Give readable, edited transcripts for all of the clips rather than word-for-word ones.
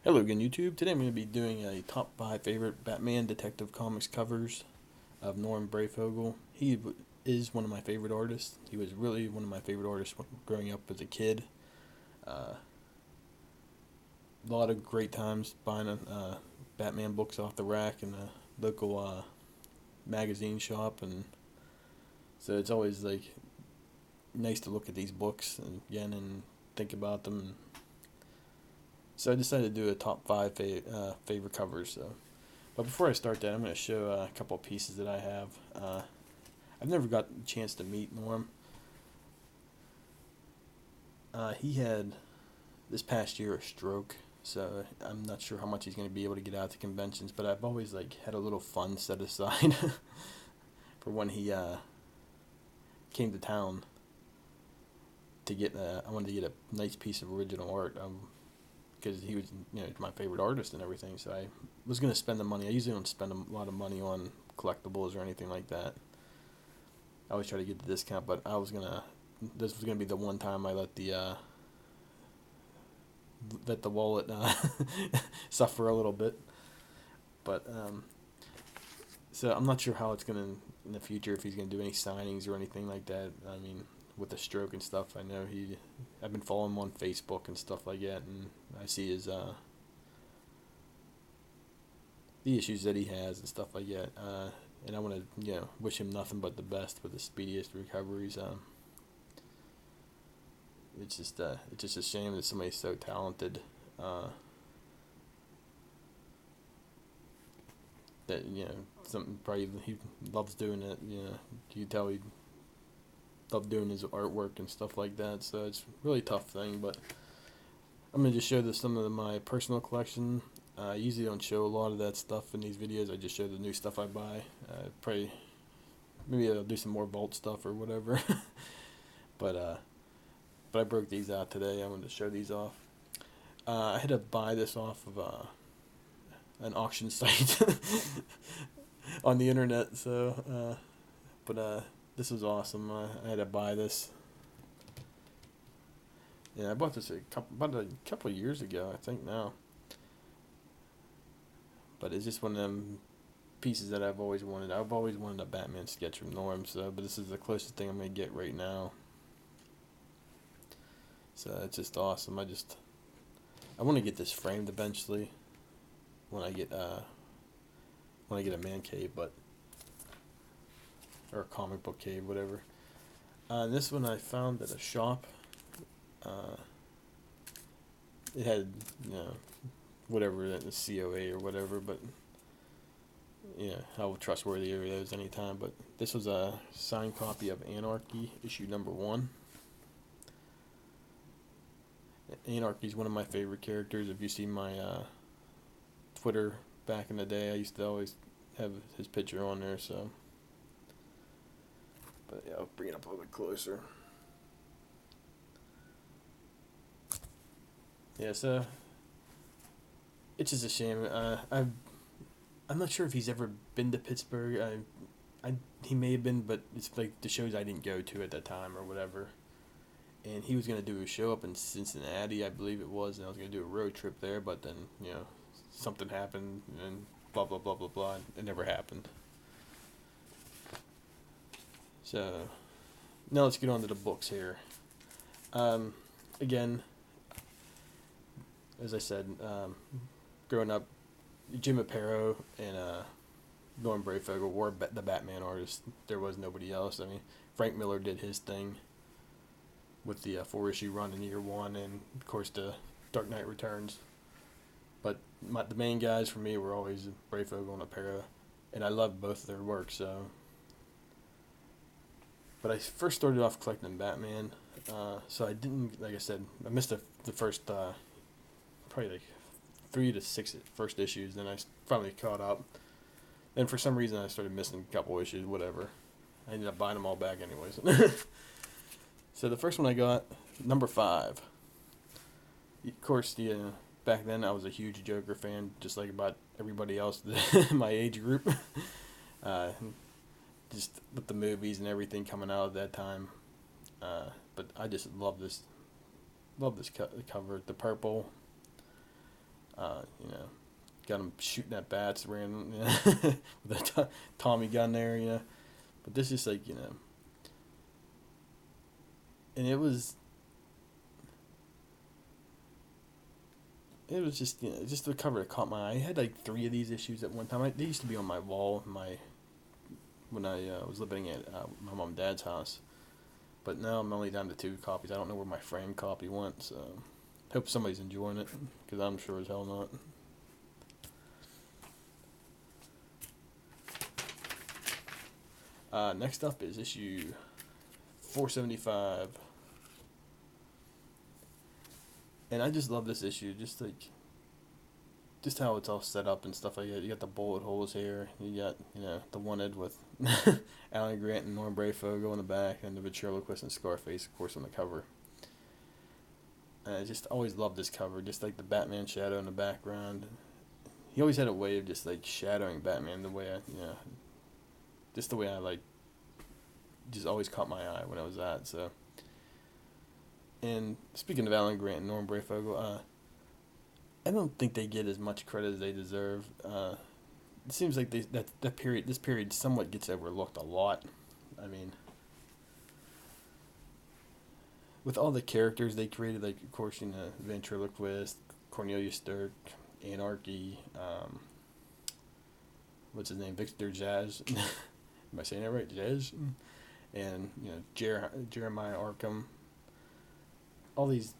Hello again, YouTube. Today I'm going to be doing a top 5 favorite Batman Detective Comics covers of Norm Breyfogle. Is one of my favorite artists. He was really one of my favorite artists growing up as a kid. A lot of great times buying Batman books off the rack in a local magazine shop, and so it's always like nice to look at these books again and think about them. So I decided to do a top 5 favorite covers. But before I start that, I'm going to show a couple of pieces that I have. I've never got the chance to meet Norm. He had this past year a stroke, so I'm not sure how much he's going to be able to get out to conventions. But I've always had a little fund set aside for when he came to town to get. I wanted to get a nice piece of original art. Because he was, my favorite artist and everything. So I was gonna spend the money. I usually don't spend a lot of money on collectibles or anything like that. I always try to get the discount, but This was gonna be the one time I let the wallet suffer a little bit. But so I'm not sure how it's gonna in the future, if he's gonna do any signings or anything like that. I mean, with the stroke and stuff, I've been following him on Facebook and stuff like that, and I see his the issues that he has and stuff like that. And I want to wish him nothing but the best with the speediest recoveries. It's just a shame that somebody's so talented that something probably he loves doing it. You can tell he loved doing his artwork and stuff like that. So it's a really tough thing, but I'm going to just show some of my personal collection. I usually don't show a lot of that stuff in these videos. I just show the new stuff I buy. Maybe I'll do some more Vault stuff or whatever. but I broke these out today. I wanted to show these off. I had to buy this off of an auction site on the internet. So, this was awesome. I had to buy this. Yeah, I bought this about a couple of years ago, I think now. But it's just one of them pieces that I've always wanted. I've always wanted a Batman sketch from Norm, but this is the closest thing I'm gonna get right now. So it's just awesome. I want to get this framed eventually when I get a man cave, or a comic book cave, whatever. This one I found at a shop. It had, whatever, the COA or whatever, but, how trustworthy are those anytime. But this was a signed copy of Anarchy, issue number 1. Anarchy is one of my favorite characters. If you see my Twitter back in the day, I used to always have his picture on there, so. But yeah, I'll bring it up a little bit closer. Yeah, so it's just a shame. I'm not sure if he's ever been to Pittsburgh. He may have been, but it's like the shows I didn't go to at that time or whatever. And he was gonna do a show up in Cincinnati, I believe it was, and I was gonna do a road trip there. But then something happened, and blah blah blah blah blah. It never happened. So now let's get on to the books here. Again, as I said, growing up, Jim Aparo and Norm Breyfogle were the Batman artists. There was nobody else. I mean, Frank Miller did his thing with the 4-issue run in year 1, and of course the Dark Knight Returns. But the main guys for me were always Breyfogle and Aparo, and I loved both of their work. So, but I first started off collecting Batman, so I didn't, like I said, I missed the first probably like 3 to 6 first issues. Then I finally caught up. Then for some reason I started missing a couple issues, whatever. I ended up buying them all back anyways. So the first one I got, number 5. Of course, back then I was a huge Joker fan, just like about everybody else in my age group. Just with the movies and everything coming out at that time. But I just love this cover, the purple. You know, got him shooting at bats, ran with a Tommy gun there, you know. But this is like, you know, and it was just, you know, just the cover that caught my eye. I had like 3 of these issues at one time. They used to be on my wall, when I was living at my mom and dad's house. But now I'm only down to 2 copies. I don't know where my framed copy went, so hope somebody's enjoying it, because I'm sure as hell not. Next up is issue 475. And I just love this issue, just how it's all set up and stuff like that. You got the bullet holes here. You got, you know, the wanted with Alan Grant and Norm Breyfogle on the back, and the ventriloquist and Scarface, of course, on the cover. And I just always loved this cover, just like the Batman shadow in the background. He always had a way of just like shadowing Batman the way just the way I like, just always caught my eye when I was at. So, and speaking of Alan Grant and Norm Breyfogle, I don't think they get as much credit as they deserve. It seems like this period somewhat gets overlooked a lot. I mean, with all the characters they created, like, of course, you know, ventriloquist, Cornelius Dirk, Anarchy, what's his name, Victor Jazz. Am I saying that right? Jazz? And, you know, Jeremiah Arkham. All these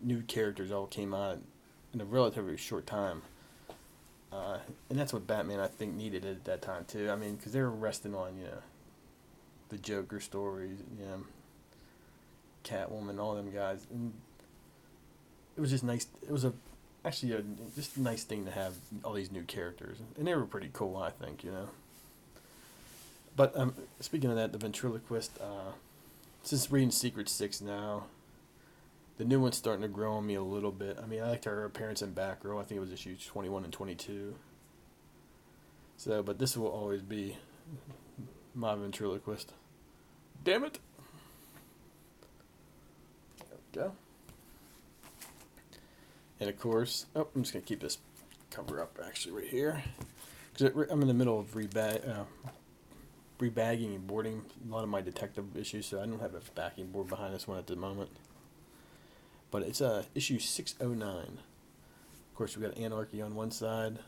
new characters all came out in a relatively short time. And that's what Batman, I think, needed at that time, too. I mean, because they were resting on, you know, the Joker stories, you know, Catwoman, all them guys. And it was just nice. It was just a nice thing to have all these new characters. And they were pretty cool, I think, you know. But speaking of that, the ventriloquist, since reading Secret 6 now, the new one's starting to grow on me a little bit. I mean, I liked her appearance in Batgirl. I think it was issues 21 and 22. So, but this will always be my ventriloquist. Damn it! There we go. And of course, I'm just going to keep this cover up actually right here. Because I'm in the middle of rebagging and boarding a lot of my detective issues, so I don't have a backing board behind this one at the moment. But it's issue 609. Of course, we got Anarchy on one side,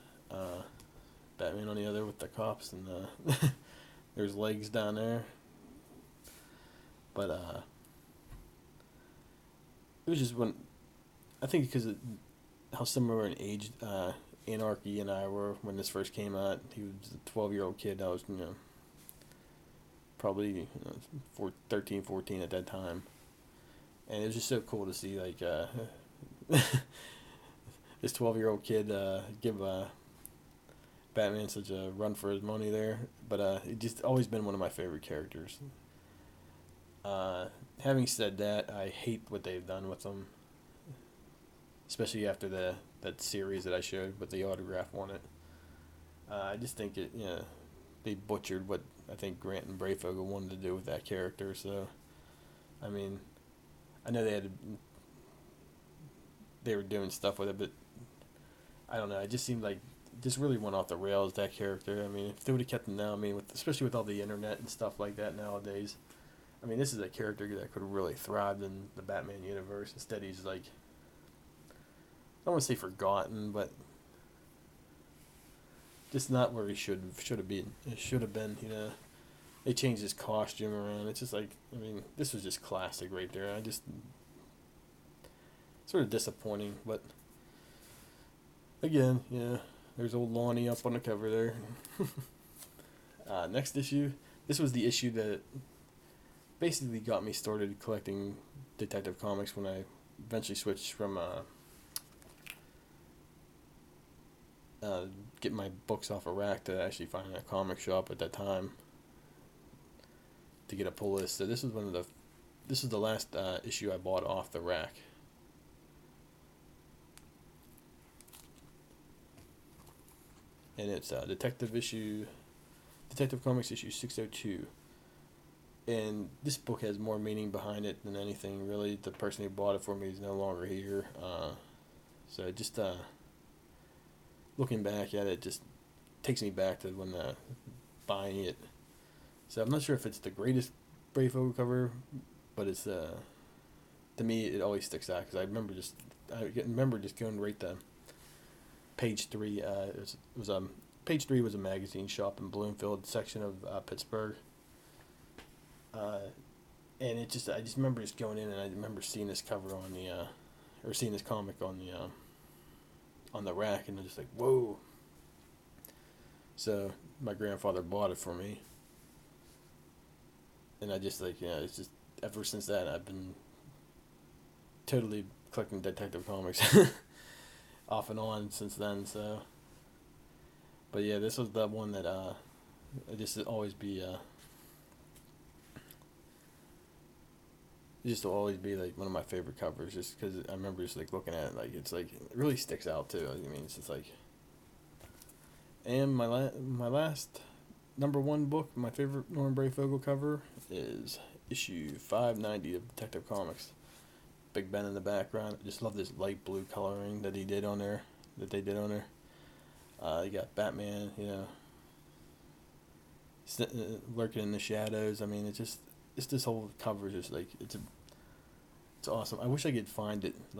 Batman on the other with the cops, and there's legs down there. But it was just I think because of how similar in age Anarchy and I were when this first came out. He was a 12-year-old kid. I was, you know, probably 13, 14 at that time. And it was just so cool to see, like, this 12-year-old kid give Batman such a run for his money there. But it just always been one of my favorite characters. Having said that, I hate what they've done with him, especially after that series that I showed with the autograph on it. I just think they butchered what I think Grant and Breyfogle wanted to do with that character. So, I mean, I know they were doing stuff with it, but I don't know. It just seemed like just really went off the rails, that character. I mean, if they would have kept him now, I mean, especially with all the internet and stuff like that nowadays, I mean, this is a character that could have really thrived in the Batman universe. Instead, he's like, I don't want to say forgotten, but just not where he should have been. It should have been, you know. They changed his costume around. It's just like, I mean, this was just classic right there. I just sort of disappointing, but again, yeah, there's old Lonnie up on the cover there. Next issue. This was the issue that basically got me started collecting Detective Comics when I eventually switched from getting my books off a rack to actually finding a comic shop at that time to get a pull list. So this is the last issue I bought off the rack. And it's Detective Comics issue 602. And this book has more meaning behind it than anything, really. The person who bought it for me is no longer here. So just looking back at it, just takes me back to when buying it. So I'm not sure if it's the greatest Breyfogle cover, but it's to me it always sticks out because I remember just going right to page three. It was page three was a magazine shop in Bloomfield section of Pittsburgh. And I just remember just going in, and I remember seeing this cover on or seeing this comic on the rack, and I was just like, whoa. So my grandfather bought it for me, and I just it's just ever since that I've been totally collecting Detective Comics off and on since then. So, but yeah, this was the one that I just always be. It just will always be like one of my favorite covers, just because I remember just like looking at it, like it's like it really sticks out too. I mean, it's just like, and my last number one book, my favorite Norman Breyfogle cover is issue 590 of Detective Comics. Big Ben in the background. I just love this light blue coloring that he did on there, that they did on there. You got Batman, lurking in the shadows. I mean, it's this whole cover is just like it's awesome. I wish I could find it in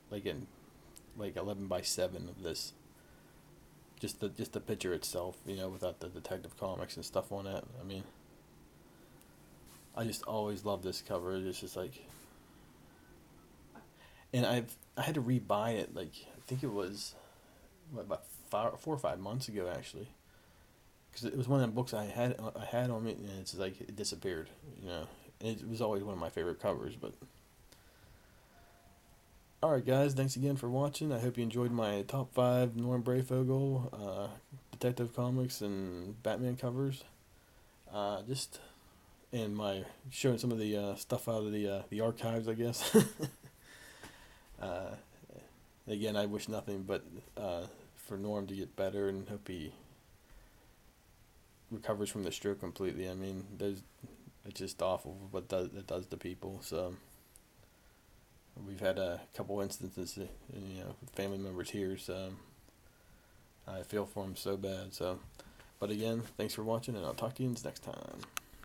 like 11x7 of this. Just the picture itself, without the Detective Comics and stuff on it. I mean, I just always love this cover. It's just like, and I had to rebuy it. Like I think it was about 4 or 5 months ago actually, because it was one of them books I had on me, and it's like it disappeared. It was always one of my favorite covers. But all right, guys, thanks again for watching. I hope you enjoyed my top 5 Norm Breyfogle Detective Comics and Batman covers. Just and my showing some of the stuff out of the archives, I guess. uh, Again, I wish nothing but for Norm to get better, and hope he recovers from the stroke completely. I mean, it's just awful what it does to people. So we've had a couple instances, family members here. So I feel for him so bad. So, but again, thanks for watching, and I'll talk to you next time.